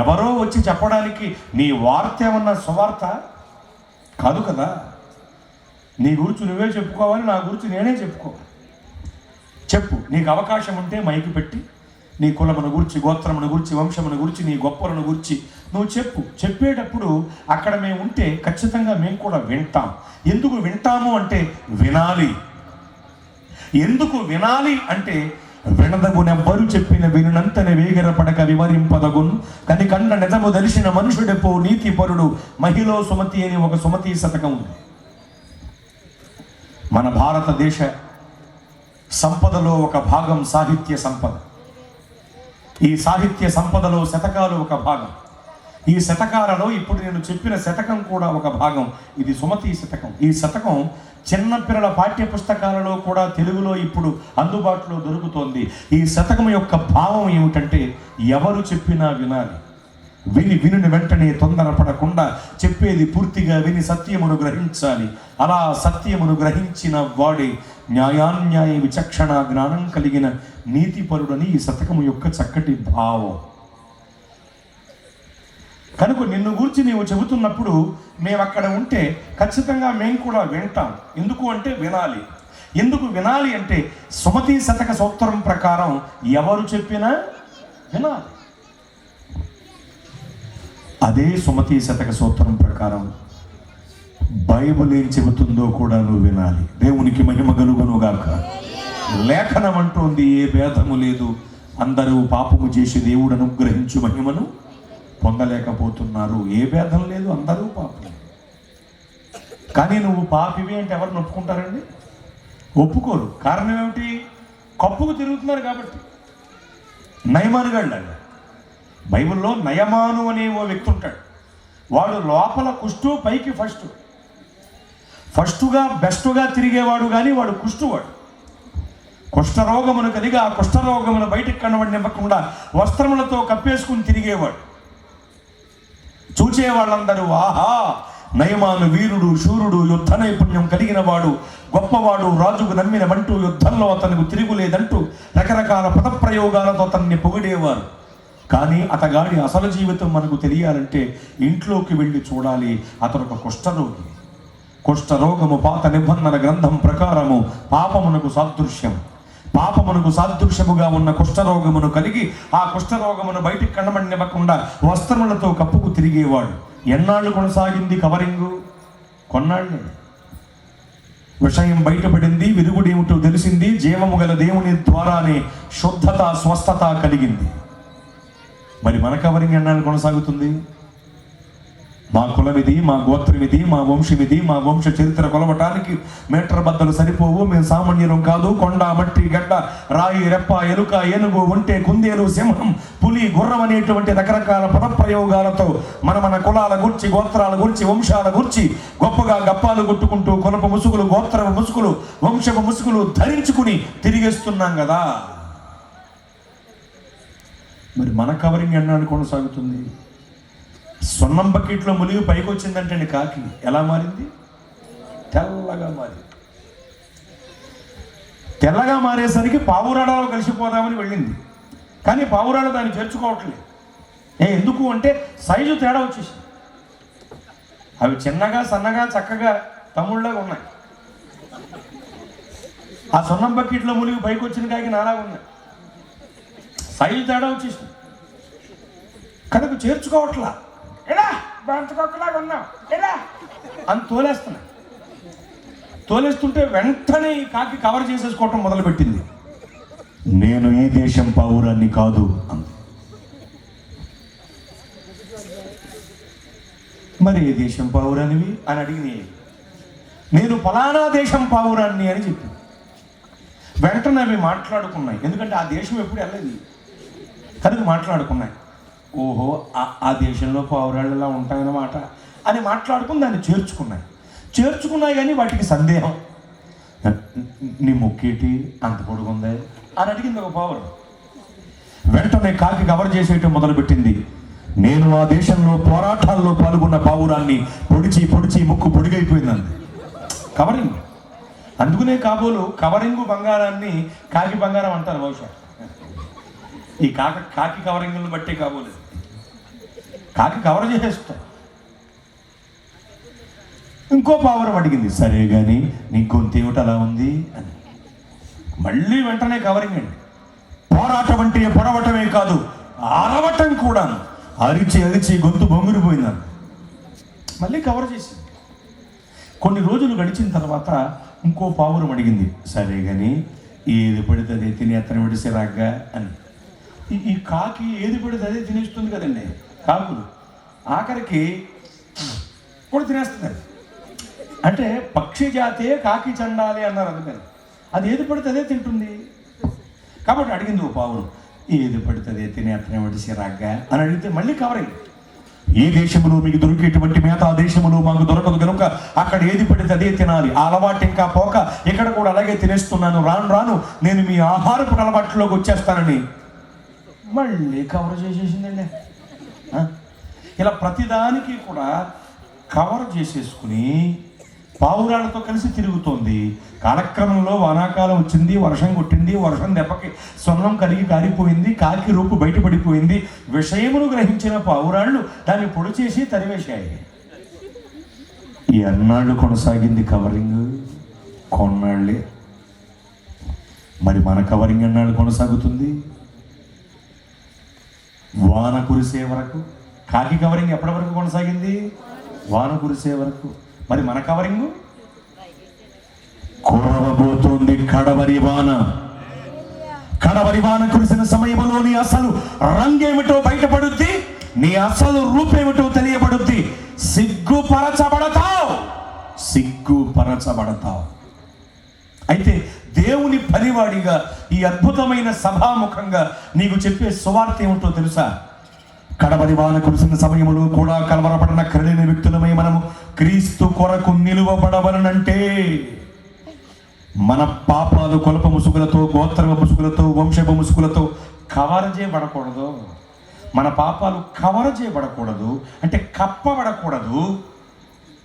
ఎవరో వచ్చి చెప్పడానికి నీ వార్త ఏమన్నా సువార్త కాదు కదా. నీ గురించి నువ్వే చెప్పుకోవాలి, నా గురించి నేనే చెప్పుకోవాలి. చెప్పు, నీకు అవకాశం ఉంటే మైకి పెట్టి నీ కులమును గురించి, గోత్రమును గురించి, వంశమును గురించి, నీ గొప్పలను గురించి నువ్వు చెప్పు. చెప్పేటప్పుడు అక్కడ మేము ఉంటే ఖచ్చితంగా మేము కూడా వింటాం. ఎందుకు వింటాము అంటే వినాలి. ఎందుకు వినాలి అంటే, వినదగునెవ్వరు చెప్పిన వినునంతనే వేగరపడక వివరింపదగును కని కండ నిజము దలిసిన మనుషుడెపో నీతి పరుడు మహిళ సుమతి అని ఒక సుమతి శతకం ఉంది. మన భారతదేశ సంపదలో ఒక భాగం సాహిత్య సంపద. ఈ సాహిత్య సంపదలో శతకాలు ఒక భాగం. ఈ శతకాలలో ఇప్పుడు నేను చెప్పిన శతకం కూడా ఒక భాగం. ఇది సుమతి శతకం. ఈ శతకం చిన్నపిల్లల పాఠ్య పుస్తకాలలో కూడా తెలుగులో ఇప్పుడు అందుబాటులో దొరుకుతోంది. ఈ శతకం యొక్క భావం ఏమిటంటే, ఎవరు చెప్పినా వినాలి. విని వెంటనే తొందరపడకుండా చెప్పేది పూర్తిగా విని సత్యమును గ్రహించాలి. అలా సత్యమును గ్రహించిన వాడే న్యాయాన్యాయ విచక్షణ జ్ఞానం కలిగిన నీతిపరుడని ఈ శతకము యొక్క చక్కటి భావం. కనుక నిన్ను గురించి నీవు చెబుతున్నప్పుడు మేము అక్కడ ఉంటే ఖచ్చితంగా మేము కూడా వింటాం. ఎందుకు అంటే వినాలి. ఎందుకు వినాలి అంటే, సుమతి శతక సూత్రం ప్రకారం ఎవరు చెప్పినా వినాలి. అదే సుమతి శతక సూత్రం ప్రకారం బైబిల్ ఏం చెబుతుందో కూడా నువ్వు వినాలి. దేవునికి మహిమ కలుగునుగాక. లేఖనం అంటోంది, ఏ భేదము లేదు, అందరూ పాపము చేసి దేవుడు అనుగ్రహించు మహిమను పొందలేకపోతున్నారు. ఏ భేదం లేదు, అందరూ పాపలే. కానీ నువ్వు పాపివి అంటే ఎవరిని ఒప్పుకుంటారండి? ఒప్పుకోరు. కారణం ఏమిటి? కప్పుకు తిరుగుతున్నారు కాబట్టి. నయమానుగాళ్ళ బైబిల్లో నయమాను అనే ఓ వ్యక్తి ఉంటాడు. వాడు లోపల కుష్టు, పైకి ఫస్టుగా బెస్టుగా తిరిగేవాడు, కానీ వాడు కుష్టువాడు. కుష్ఠరోగమును కలిగి ఆ కుష్ఠరోగమును బయటికి కనబడినివ్వకుండా వస్త్రములతో కప్పేసుకుని తిరిగేవాడు. చూచే వాళ్ళందరూ, ఆహా, నయమాను వీరుడు, శూరుడు, యుద్ధ నైపుణ్యం కలిగిన వాడు, గొప్పవాడు, రాజుకు నమ్మినమంటూ యుద్ధంలో అతనికి తిరుగులేదంటూ రకరకాల పదప్రయోగాలతో అతన్ని పొగిడేవారు. కానీ అతగాడి అసలు జీవితం మనకు తెలియాలంటే ఇంట్లోకి వెళ్ళి చూడాలి. అతను ఒక కుష్ఠరోగి. కుష్ఠరోగము పాత నిబంధన గ్రంథం ప్రకారము పాపమునకు సాదృశ్యం. పాపమునకు సాదృశ్యముగా ఉన్న కుష్ఠరోగమును కలిగి ఆ కుష్ఠరోగమును బయటికి కనబడినివ్వకుండా వస్త్రములతో కప్పుకు తిరిగేవాడు. ఎన్నాళ్ళు కొనసాగింది కవరింగు? కొన్నాళ్ళు. విషయం బయటపడింది, విరుగుడేమిటో తెలిసింది. జీవము గల దేవుని ద్వారానే శుద్ధత, స్వస్థత కలిగింది. మరి మన కవరింగ్ ఎన్నాళ్ళు కొనసాగుతుంది? మా కులమిది, మా గోత్రమిది, మా వంశమిది, మా వంశ చరిత్ర కొలవటానికి మీటర్ బద్దలు సరిపోవు. మేము సామాన్యులం కాదు. కొండ, మట్టి, గడ్డ, రాయి, రెప్ప, ఎలుక, ఏనుగు, ఒంటె, కుందేలు, సింహం, పులి, గుర్రం అనేటువంటి రకరకాల పదప్రయోగాలతో మన కులాల గురించి, గోత్రాల గురించి, వంశాల గురించి గొప్పగా గప్పాలు కొట్టుకుంటూ కులపు ముసుగులు, గోత్రపు ముసుగులు, వంశపు ముసుగులు ధరించుకుని తిరిగేస్తున్నాం కదా. మరి మన కవరింగ్ ఎన్నాళ్ళు కొనసాగుతుంది? సున్నం బకెట్లో మునిగి పైకి వచ్చిందంటే కాకి ఎలా మారింది? తెల్లగా మారింది. తెల్లగా మారేసరికి పావురాడలో కలిసిపోదామని వెళ్ళింది. కానీ పావురాడ దాన్ని చేర్చుకోవట్లేదు. ఎందుకు అంటే సైజు తేడా వచ్చేసింది. అవి చిన్నగా, సన్నగా, చక్కగా తమ్ముళ్ళగా ఉన్నాయి. ఆ సున్నం బకెట్లో మునిగి పైకి వచ్చిన కాకి నాలాగా ఉన్నాయి. శైలి తేడా వచ్చేసింది కనుక చేర్చుకోవట్లా ఎలా బంతకొక్కలాగా ఉన్నాం ఎలా అని తోలేస్తుంటే వెంటనే ఈ కాకి కవర్ చేసేసుకోవటం మొదలుపెట్టింది. నేను ఈ దేశం పౌరాన్ని కాదు అంది. మరి ఏ దేశం పౌరానివి అని అడిగినాయి. నేను ఫలానా దేశం పౌరాన్ని అని చెప్పి వెంటనే అవి మాట్లాడుకున్నాయి. ఎందుకంటే ఆ దేశం ఎప్పుడు వెళ్ళలేదు కనుక మాట్లాడుకున్నాయి. ఓహో ఆ దేశంలో పౌరాళ్ళలా ఉంటాయన్నమాట అని మాట్లాడుకుని దాన్ని చేర్చుకున్నాయి కానీ వాటికి సందేహం. నీ ముక్కేటి అంత పొడుగుందే అని అడిగింది ఒక పౌరం. వెంటనే కాకి కవర్ చేసేయటం మొదలుపెట్టింది. నేను ఆ దేశంలో పోరాటాల్లో పాల్గొన్న పావురాన్ని పొడిచి ముక్కు పొడిగైపోయిందండి. కవరింగ్. అందుకనే కాబోలు కవరింగు బంగారాన్ని కాకి బంగారం అంటారు బహుశా. ఈ కాకి కవరింగులను బట్టే కాబోలేదు. కాకి కవర్ చేసేస్తాం. ఇంకో పావురం అడిగింది, సరే కానీ నీ గొంతు ఏమిటి అలా ఉంది అని. మళ్ళీ వెంటనే కవరింగ్ అండి. పోరాటం అంటే పొడవటమే కాదు, అరవటం కూడా. అరిచి గొంతు బొంగురిపోయిందని మళ్ళీ కవర్ చేసింది. కొన్ని రోజులు గడిచిన తర్వాత ఇంకో పావురం అడిగింది, సరే కానీ ఏది పడితే అదే తిని అతను విడిసేరాగ్గా అని. ఈ కాకి ఏది పడితే అదే తినేస్తుంది కదండి కాకులు. ఆఖరికి కూడా తినేస్తుంది. అంటే పక్షి జాతే కాకి చండాలి అన్నారు అందుకని. అది ఏది పడితే అదే తింటుంది కాబట్టి అడిగింది ఓ పావురం, ఏది పడితే అదే తిని అతనే విడిసేరాగ్గా అని అడిగితే మళ్ళీ కవరింగ్. ఏ దేశంలో మీకు దొరికేటువంటి మేత ఆ దేశంలో మాకు దొరకదు కనుక అక్కడ ఏది పడితే అదే తినాలి. ఆ అలవాటు ఇంకా పోక ఇక్కడ కూడా అలాగే తినేస్తున్నాను. రాను నేను మీ ఆహారపు అలవాట్లోకి వచ్చేస్తానని మళ్ళీ కవర్ చేసేసిందండి. ఇలా ప్రతిదానికి కూడా కవర్ చేసేసుకుని పావురాలతో కలిసి తిరుగుతోంది. కాలక్రమంలో వానాకాలం వచ్చింది, వర్షం కొట్టింది. వర్షం దెబ్బకి సొన్నం కలిగి కారిపోయింది. కాకి రూపు బయటపడిపోయింది. విషయమును గ్రహించిన పావురాళ్ళు దాన్ని పొడి చేసి తరివేశాయి. ఈ అన్నాళ్ళు కొనసాగింది కవరింగ్. కొన్నాళ్ళే. మరి మన కవరింగ్ అన్నాళ్ళు కొనసాగుతుంది వాన కురిసే వరకు. కాకి కవరింగ్ ఎప్పటి వరకు కొనసాగింది? వాన కురిసే వరకు. మరి మన కవరింగ్ కురవబోతోంది. కడవరి వాన కురిసిన సమయంలో నీ అసలు రంగేమిటో బయటపడుద్ది, నీ అసలు రూపేమిటో తెలియబడుద్ది. సిగ్గుపరచబడతావు. అయితే దేవుని పనివాడిగా ఈ అద్భుతమైన సభాముఖంగా నీకు చెప్పే సువార్త ఏమిటో తెలుసా? కడవరి వాన కురిసిన సమయంలో కూడా కలవరపడిన కరిగిన వ్యక్తులమై మనము క్రీస్తు కొరకు నిలువబడవలనంటే మన పాపాలు కొలప ముసుగులతో, గోత్ర ముసుగులతో, వంశపు ముసుగులతో కవర్ చేయబడకూడదు. మన పాపాలు కవర్ చేయబడకూడదు అంటే కప్పబడకూడదు,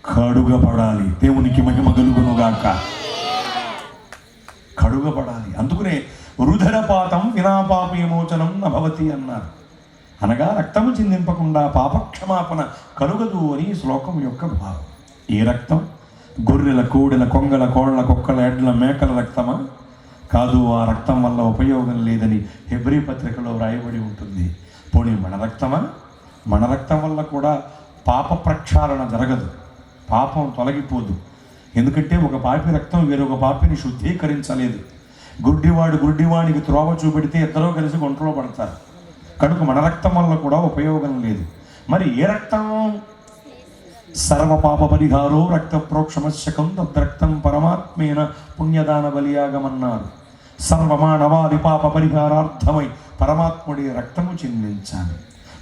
కడుగబడాలి. దేవునికి మహిమ కలుగునుగాక. కడుగబడాలి. అందుకనే రుధిరపాతం వినాపాప విమోచనం నభవతి అన్నారు. అనగా రక్తము చిందింపకుండా పాపక్షమాపణ కలుగదు అని శ్లోకం యొక్క భావం. ఏ రక్తం? గొర్రెల, కోడెల, కొంగల, కోళ్ల, కుక్కల, ఎడ్ల, మేకల రక్తమా? కాదు. ఆ రక్తం వల్ల ఉపయోగం లేదని హెబ్రీ పత్రికలో వ్రాయబడి ఉంటుంది. పోనీ మన రక్తమా? మన రక్తం వల్ల కూడా పాప ప్రక్షాళన జరగదు, పాపం తొలగిపోదు. ఎందుకంటే ఒక పాపి రక్తం వేరొక పాపిని శుద్ధీకరించలేదు. గుడ్డివాడికి త్రోవ చూపెడితే ఇద్దరూ కలిసి గుంటలో పడతారు. కనుక మన రక్తం వల్ల కూడా ఉపయోగం లేదు. మరి ఏ రక్తం? సర్వ పాప పరిహారో రక్త ప్రోక్షమశకం తద్రక్తం పరమాత్మేన పుణ్యదాన బలియాగమన్నారు. సర్వమానవాది పాప పరిహారార్థమై పరమాత్ముడి రక్తము చిందించాలి.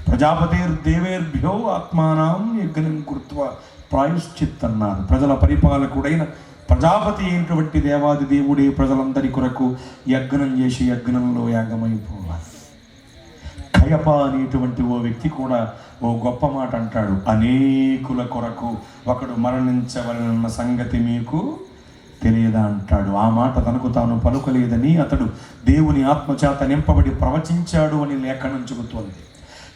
ప్రజాపతిర్దేవేర్భ్యో ఆత్మానం యజ్ఞం కృత్వ ప్రాయుశ్చిత్ అన్నారు. ప్రజల పరిపాలకుడైన ప్రజాపతి అయినటువంటి దేవాది దేవుడే ప్రజలందరి కొరకు యజ్ఞం చేసి యజ్ఞంలో యాగమైపోవాలి. కయప అనేటువంటి ఓ వ్యక్తి కూడా ఓ గొప్ప మాట అంటాడు. అనేకుల కొరకు ఒకడు మరణించవలనన్న సంగతి మీకు తెలియదా అంటాడు. ఆ మాట తనకు తాను పలుకలేదని అతడు దేవుని ఆత్మచేత నింపబడి ప్రవచించాడు అని లేఖనం చెబుతోంది.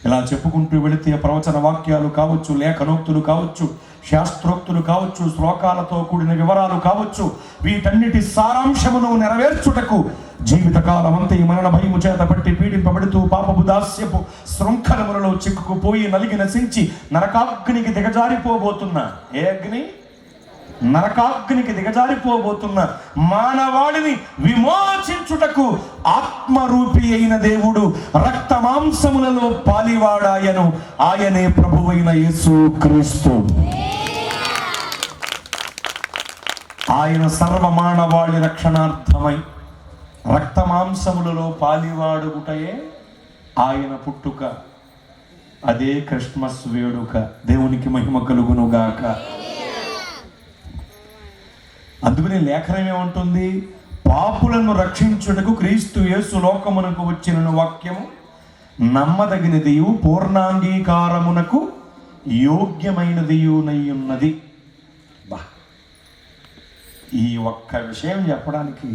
ఇలా చెప్పుకుంటూ వెళితే ప్రవచన వాక్యాలు కావచ్చు, లేఖనోక్తులు కావచ్చు, శాస్త్రోక్తులు కావచ్చు, శ్లోకాలతో కూడిన వివరాలు కావచ్చు, వీటన్నిటి సారాంశమును నెరవేర్చుటకు జీవితకాలం అంతా ఈ మరణ భయము చేత పట్టి పీడింపబడుతూ పాపపు దాస్యపు శృంఖలములలో చిక్కుకుపోయి నలిగి నశించి నరకాగ్నికి దిగజారిపోబోతున్న ఏ అగ్ని? నరకాగ్నికి దిగజారిపోబోతున్న మానవాళిని విమోచించుటకు ఆత్మరూపి అయిన దేవుడు రక్త మాంసములలో పాలివాడాయను. ఆయనే ప్రభువైన యేసుక్రీస్తు. ఆయన సర్వ మానవాళి రక్షణార్థమై రక్త మాంసములలో పాలివాడుటయే ఆయన పుట్టుక. అదే క్రిస్మస్ వేడుక. దేవునికి మహిమ కలుగునుగాక. అందుకని లేఖనం ఏమంటుంది? పాపులను రక్షించుటకు క్రీస్తు యేసు లోకమునకు వచ్చిన వాక్యము నమ్మదగినదియు పూర్ణాంగీకారమునకు యోగ్యమైనదియునయ్యున్నది. బా, ఈ ఒక్క విషయం చెప్పడానికి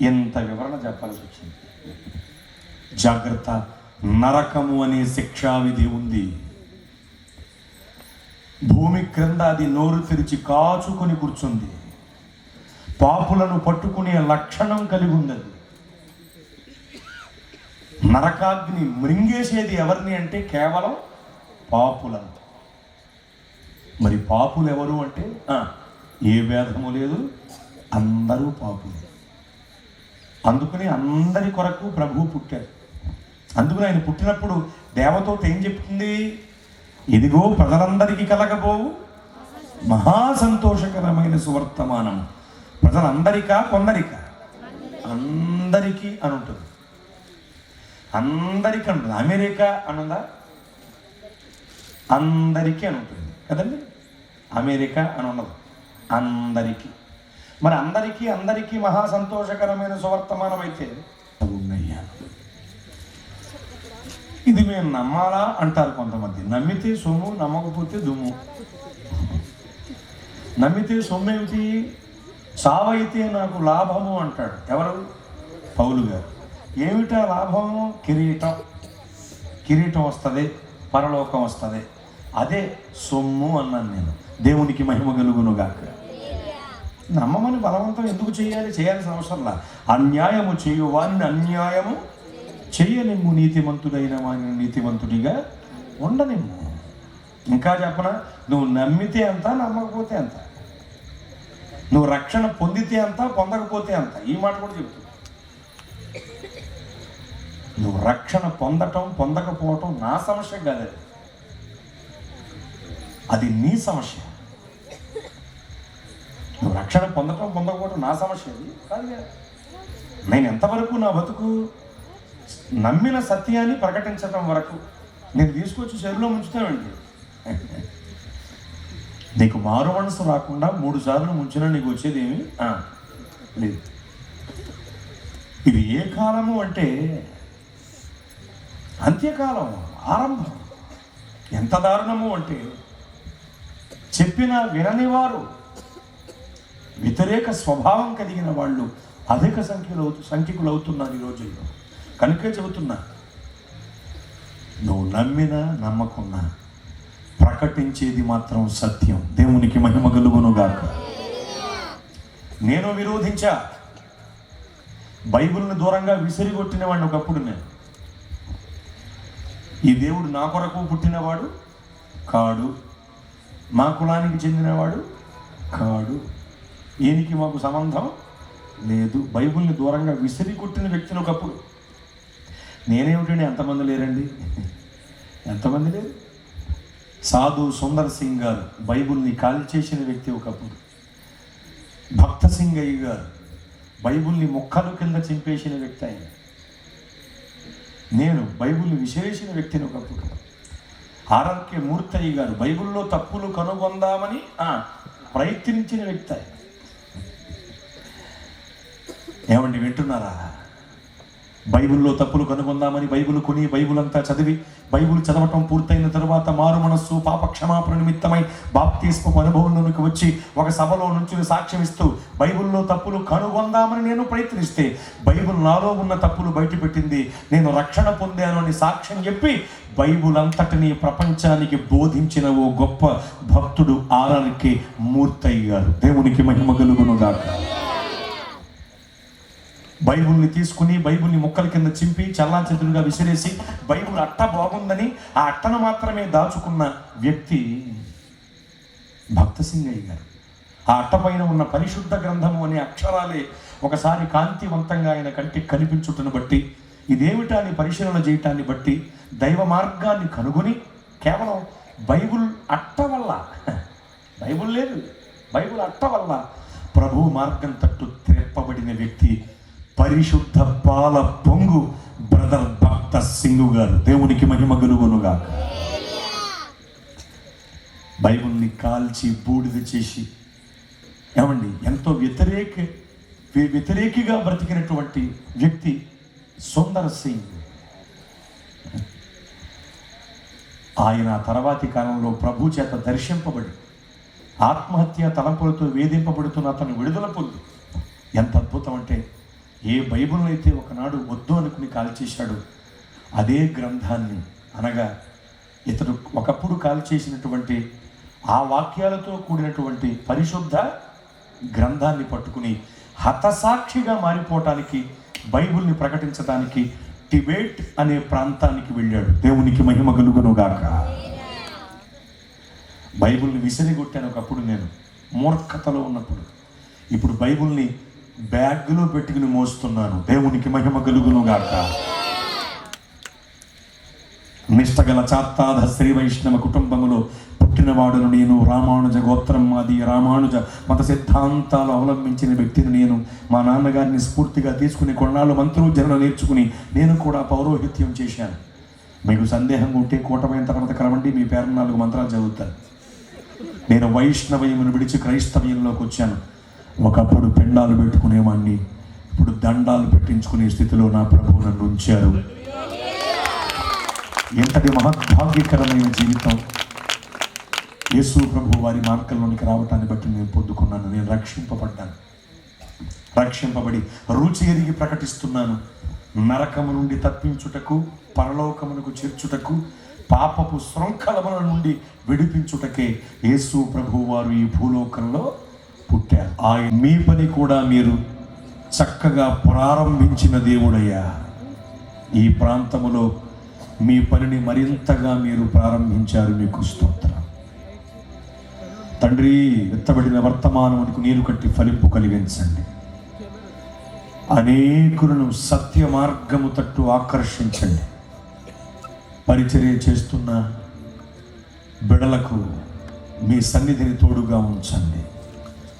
ఎంత వివరణ చెప్పాల్సి వచ్చింది. జాగ్రత్త, నరకము అనే శిక్షావిధి ఉంది. భూమి క్రింద అది నోరు తెరిచి కాచుకొని కూర్చుంది. పాపులను పట్టుకునే లక్షణం కలిగి ఉన్నది. నరకాగ్ని మృంగేసేది ఎవరిని అంటే కేవలం పాపులను. మరి పాపులు ఎవరు అంటే ఏ భేదము లేదు, అందరూ పాపులు. అందుకని అందరి కొరకు ప్రభువు పుట్టారు. అందుకని ఆయన పుట్టినప్పుడు దేవదూత ఏం చెప్తుంది? ఇదిగో ప్రజలందరికీ కలగబోవు మహా సంతోషకరమైన సువర్తమానం. ప్రజలందరికా కొందరికా? అందరికీ అని ఉంటుంది. అందరికీ అంటుంది. అమెరికా అనుందా? అందరికీ అని ఉంటుంది కదండి. అమెరికా అని ఉండదు, అందరికీ. మరి అందరికీ మహా సంతోషకరమైన సువర్తమానం అయితే ఉన్నాయ్యా. ఇది మేము నమ్మాలా అంటారు కొంతమంది. నమ్మితే సొమ్ము, నమ్మకపోతే దుమ్ము. నమ్మితే సొమ్ము ఏమిటి? సావైతే నాకు లాభము అంటాడు. ఎవరు? పౌలు గారు. ఏమిటా లాభము? కిరీటం వస్తుంది, పరలోకం వస్తుంది. అదే సొమ్ము అన్నాను నేను. దేవునికి మహిమ కలుగునుగాక. నమ్మమని బలవంతం ఎందుకు చేయాలి? చేయాల్సిన అవసరంలా. అన్యాయము చేయువాన్ని అన్యాయము చెయ్యనిమ్ము, నీతిమంతుడైన వాడిని నీతిమంతుడిగా ఉండనిమ్ము. ఇంకా చెప్పనా? నువ్వు నమ్మితే అంత, నమ్మకపోతే అంత. నువ్వు రక్షణ పొందితే అంత, పొందకపోతే అంత. ఈ మాట కూడా చెప్తుంది. నువ్వు రక్షణ పొందటం పొందకపోవటం నా సమస్య కాదు, అది నీ సమస్య. నువ్వు రక్షణ పొందటం పొందకపోవటం నా సమస్య అది కాదు. నేను ఎంతవరకు నా బతుకు నమ్మిన సత్యాన్ని ప్రకటించటం వరకు. నేను తీసుకొచ్చి చెరువులో ముంచుతానండి. నీకు మారు మనసు రాకుండా 3 సార్లు ముంచినా నీకు వచ్చేది ఏమి లేదు. ఇది ఏ కాలము అంటే అంత్యకాలం, ఆరంభం. ఎంత దారుణము అంటే చెప్పినా వినని వారు, వ్యతిరేక స్వభావం కలిగిన వాళ్ళు అధిక సంఖ్యకులు అవుతున్నారు ఈ రోజుల్లో. కనుకే చెబుతున్నా, నువ్వు నమ్మినా నమ్మకున్నా ప్రకటించేది మాత్రం సత్యం. దేవునికి మహిమ కలుగునుగాక. నేను విరోధించా. బైబిల్ని దూరంగా విసిరిగొట్టిన వాడిని ఒకప్పుడు నేను. ఈ దేవుడు నా కొరకు పుట్టినవాడు కాడు, మా కులానికి చెందినవాడు కాడు, ఈయనకి మాకు సంబంధం లేదు. బైబిల్ని దూరంగా విసిరిగొట్టిన వ్యక్తిని ఒకప్పుడు. నేనేమిటండి, ఎంతమంది లేరండి, ఎంతమంది లేరు. సాధు సుందర్ సింగ్ గారు బైబిల్ని కాల్చేసిన వ్యక్తి ఒకప్పుడు. భక్త సింగయ్య గారు బైబిల్ని ముక్కలు కింద చింపేసిన వ్యక్తి ఆయన. నేను బైబిల్ని విసిరేసిన వ్యక్తిని ఒకప్పుడు. ఆర్ఆర్కే మూర్తయ్య గారు బైబిల్లో తప్పులు కనుగొందామని ప్రయత్నించిన వ్యక్తి ఆయన. ఏమండి, వింటున్నారా? బైబిల్లో తప్పులు కనుగొందామని బైబిల్ కొని బైబిల్ అంతా చదివి బైబిల్ చదవటం పూర్తయిన తరువాత మారు మనస్సు పాప క్షమాపణ నిమిత్తమై బాప్తిస్మపు అనుభవంలోనికి వచ్చి ఒక సభలో నుంచి సాక్ష్యం ఇస్తూ బైబిల్లో తప్పులు కనుగొందామని నేను ప్రయత్నిస్తే బైబిల్ నాలో ఉన్న తప్పులు బయటపెట్టింది, నేను రక్షణ పొందాను అని సాక్ష్యం చెప్పి బైబిల్ అంతటిని ప్రపంచానికి బోధించిన ఓ గొప్ప భక్తుడు ఆర్ఆర్కే మూర్తయ్య గారు. దేవునికి మహిమ కలుగునుగాక. బైబిల్ని తీసుకుని బైబిల్ని ముక్కల కింద చింపి చల్లాచెదురుగా విసిరేసి బైబిల్ అట్ట బాగుందని ఆ అట్టను మాత్రమే దాచుకున్న వ్యక్తి భక్త సింగయ్య గారు. ఆ అట్ట పైన ఉన్న పరిశుద్ధ గ్రంథము అనే అక్షరాలే ఒకసారి కాంతివంతంగా ఆయన కంటికి కనిపించుటను బట్టి ఇదేమిటా అని పరిశీలన చేయటాన్ని బట్టి దైవ మార్గాన్ని కనుగొని కేవలం బైబిల్ అట్ట వల్ల, బైబిల్ లేదు, బైబిల్ అట్ట వల్ల ప్రభు మార్గం తట్టు త్రెప్పబడిన వ్యక్తి పరిశుద్ధ పాల పొంగు బ్రదర్ భక్త సింగు గారు. దేవునికి మహిమ కలుగునుగా. బైబిల్ని కాల్చి బూడిద చేసి ఏమండి ఎంతో వ్యతిరేకిగా బ్రతికినటువంటి వ్యక్తి సుందర్ సింగ్. ఆయన తర్వాతి కాలంలో ప్రభు చేత దర్శింపబడి ఆత్మహత్య తలంపులతో వేధింపబడుతున్న అతను విడుదల పొంది ఎంత అద్భుతం అంటే ఏ బైబిల్ని అయితే ఒకనాడు వద్దు అనుకుని కాల్చేశాడు అదే గ్రంథాన్ని, అనగా ఇతడు ఒకప్పుడు కాల్చేసినటువంటి ఆ వాక్యాలతో కూడినటువంటి పరిశుద్ధ గ్రంథాన్ని పట్టుకుని హతసాక్షిగా మారిపోవటానికి బైబిల్ని ప్రకటించడానికి టిబెట్ అనే ప్రాంతానికి వెళ్ళాడు. దేవునికి మహిమ కలుగునుగాక. బైబిల్ని విసిరిగొట్టాను ఒకప్పుడు నేను మూర్ఖతలో ఉన్నప్పుడు. ఇప్పుడు బైబిల్ని బ్యాగ్లో పెట్టుకుని మోస్తున్నాను. దేవునికి మహిమ కలుగునుగాక. నిష్టగల చాత్తాధ శ్రీ వైష్ణవ కుటుంబములో పుట్టినవాడును నేను. రామానుజ గోత్రం మాది. రామానుజ మత సిద్ధాంతాలు అవలంబించిన వ్యక్తిని నేను. మా నాన్నగారిని స్ఫూర్తిగా తీసుకుని కొన్నాళ్ళు మంత్రోజ్జరణ నేర్చుకుని నేను కూడా పౌరోహిత్యం చేశాను. మీకు సందేహం ఉంటే కూటమైన తర్వాత కలవండి, మీ పేరు 4 మంత్రాలు చదువుతాను. నేను వైష్ణవయమును విడిచి క్రైస్తవ్యంలోకి వచ్చాను. ఒకప్పుడు పెండాలు పెట్టుకునేవాడిని, ఇప్పుడు దండాలు పెట్టించుకునే స్థితిలో నా ప్రభువు నన్ను ఉంచారు. ఎంతటి మహద్భాగ్యకరమైన జీవితం. యేసు ప్రభు వారి మార్గంలోనికి రావటాన్ని బట్టి నేను పొందుకున్నాను. నేను రక్షింపబడి రుచి ఎరిగి ప్రకటిస్తున్నాను. నరకము నుండి తప్పించుటకు, పరలోకమునకు చేర్చుటకు, పాపపు శృంఖలముల నుండి విడిపించుటకే యేసు ప్రభు వారు ఈ భూలోకంలో పుట్టారు. ఆయన మీ పని కూడా మీరు చక్కగా ప్రారంభించిన దేవుడయ్యా. ఈ ప్రాంతములో మీ పనిని మరింతగా మీరు ప్రారంభించారు. మీకు స్తోత్రం తండ్రి. ఎత్తబడిన వర్తమానమునకు నీరు కట్టి ఫలింపు కలిగించండి. అనేకులను సత్య మార్గము తట్టు ఆకర్షించండి. పరిచర్య చేస్తున్న బిడలకు మీ సన్నిధిని తోడుగా ఉంచండి.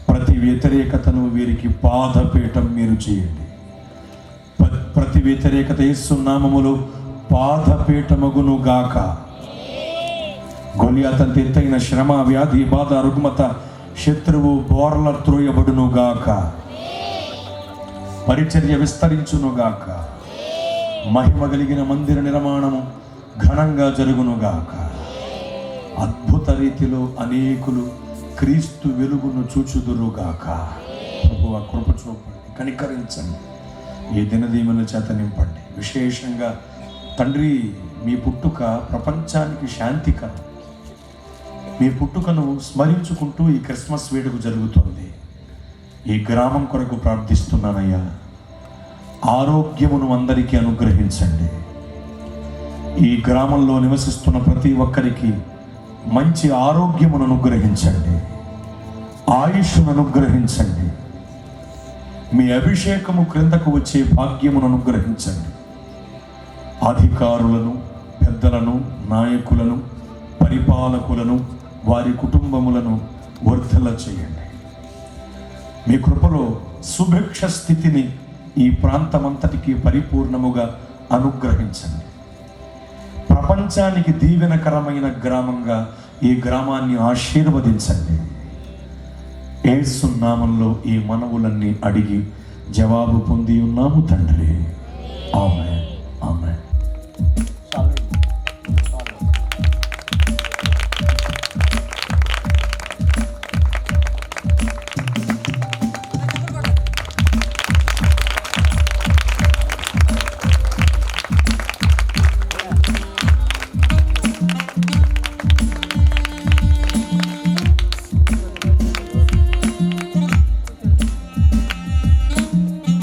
ప్రతి వ్యతిరేకతను వీరికి పాదపీఠం మీరు చేయండి. ప్రతి వ్యతిరేకత యేసు నామములో పాదపీఠమగును గాక. గొలియాతంత ఎత్తైన శ్రమ, వ్యాధి, బాధ, రుగ్మత, శత్రువు బోర్ల త్రోయబడును గాక. పరిచర్య విస్తరించును గాక. మహిమ కలిగిన మందిర నిర్మాణము ఘనంగా జరుగును గాక. అద్భుత రీతిలో అనేకులు క్రీస్తు వెలుగును చూచుదురుగాక. ప్రభువా కృప చూపండి, కనికరించండి. ఈ దినదీవెనల చేత నింపండి. విశేషంగా తండ్రి మీ పుట్టుక ప్రపంచానికి శాంతికరం. మీ పుట్టుకను స్మరించుకుంటూ ఈ క్రిస్మస్ వేడుక జరుగుతుంది. ఈ గ్రామం కొరకు ప్రార్థిస్తున్నానయ్యా. ఆరోగ్యమును అందరికీ అనుగ్రహించండి. ఈ గ్రామంలో నివసిస్తున్న ప్రతి ఒక్కరికి మంచి ఆరోగ్యమును అనుగ్రహించండి. ఆయుష్ను అనుగ్రహించండి. మీ అభిషేకము క్రిందకు వచ్చే భాగ్యమును అనుగ్రహించండి. అధికారులను, పెద్దలను, నాయకులను, పరిపాలకులను, వారి కుటుంబములను వర్ధల చేయండి. మీ కృపలో సుభిక్ష స్థితిని ఈ ప్రాంతమంతటికి పరిపూర్ణముగా అనుగ్రహించండి. ప్రపంచానికి దీవెనకరమైన గ్రామంగా ఈ గ్రామాన్ని ఆశీర్వదించండి. యేసు నామములో ఈ మనవులన్నీ అడిగి జవాబు పొంది ఉన్నాము తండ్రి. ఆమేన్ ఆమేన్.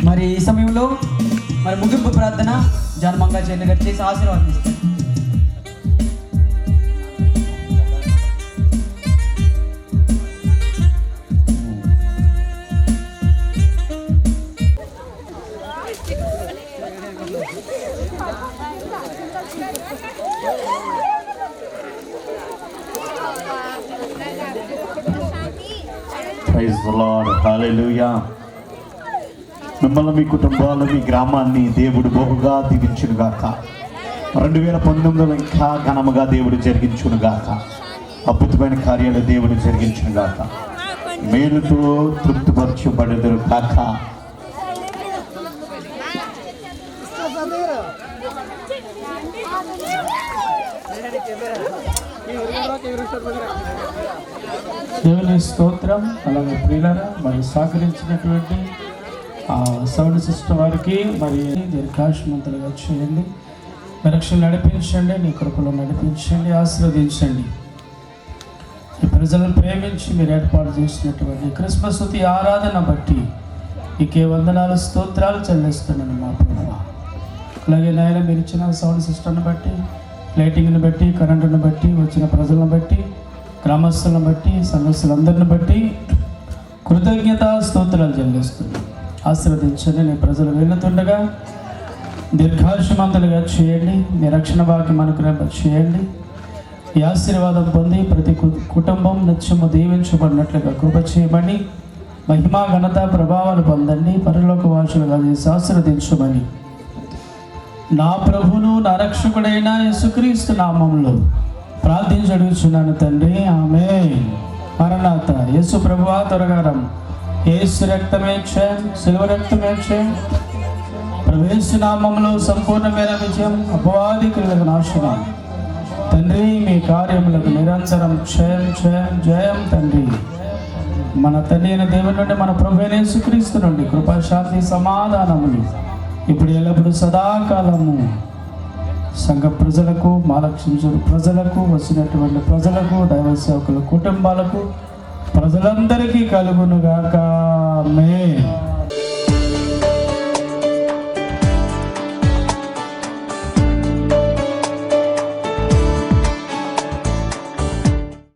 మరి ఈ సమయంలో మరి ముగింపు ప్రార్థన జాన్ మంగాచార్య గారు చేసి ఆశీర్వాదిస్తారు. ప్రైజ్ ది లార్డ్, హల్లెలూయా. మిమ్మల్ని, మీ కుటుంబాలు, మీ గ్రామాన్ని దేవుడు బహుగా దీవించునుగాక. 2019లో ఇంకా ఘనముగా దేవుడు జరిగించునుగాక. అద్భుతమైన కార్యాలు దేవుడు జరిగించునుగాక. మేలుతో తృప్తిపరచబడుదురు కాక. దేవుని స్తోత్రం. అలాగే ప్రియులారా, మరి సహకరించినటువంటి సౌండ్ సిస్టమ్ వారికి మరి దీర్ఘాయుష్మంతులుగా చేయండి. రక్షణ నడిపించండి, నీ కృపలో నడిపించండి, ఆశీర్వదించండి. ఈ ప్రజలను ప్రేమించి మీరు ఏర్పాటు చేసినటువంటి క్రిస్మస్ స్తుతి ఆరాధన బట్టి నీకే వందనాలు, స్తోత్రాలు చెల్లిస్తున్నాను మా ప్రభువా. అలాగే నాయన మీరు ఇచ్చిన సౌండ్ సిస్టమ్ని బట్టి, లైటింగ్ని బట్టి, కరెంటుని బట్టి, వచ్చిన ప్రజలను బట్టి, గ్రామస్తులను బట్టి, సంఘస్థులందరిని బట్టి కృతజ్ఞత స్తోత్రాలు చెల్లిస్తున్నాను. ఆశీర్వదించండి. నీ ప్రజలు వెళ్తుండగా దీర్ఘాయుష్మంతులుగా చేయండి. మీ రక్షణ భాగ్యం అనుగ్రహం చేయండి. ఈ ఆశీర్వాదం పొంది ప్రతి కుటుంబం నిత్యము దీవించబడినట్లుగా కృప చేయమని, మహిమా ఘనత ప్రభావాలు పొందండి. పరలోక వాసులుగా చేసి ఆశీర్వదించమని నా ప్రభును నా రక్షకుడైన యేసుక్రీస్తు నామంలో ప్రార్థించి అడుగుచున్నాను తండ్రి, ఆమేన్. మరణాత. యేసు ప్రభువా త్వరగా రమ్ము. యేసు రక్తమే జయం, శిలువ రక్తమే జయం. యేసు నామములో సంపూర్ణమైన విజయం, అపవాది క్రియలకు నాశనం. తండ్రి మీ కార్యములకు నిరంతరం జయం జయం జయం. తండ్రి మన తండ్రి అయిన దేవుని నుండి, మన ప్రభువైన యేసుక్రీస్తు నుండి కృపా, శాంతి, సమాధానములు ఇప్పుడు ఎల్లప్పుడు సదాకాలము సంఘ ప్రజలకు, మా లక్ష్యం ప్రజలకు, వచ్చినటువంటి ప్రజలకు, దైవ సేవకుల కుటుంబాలకు, ప్రజలందరికీ కలుగునుగాక. ఆమేన్.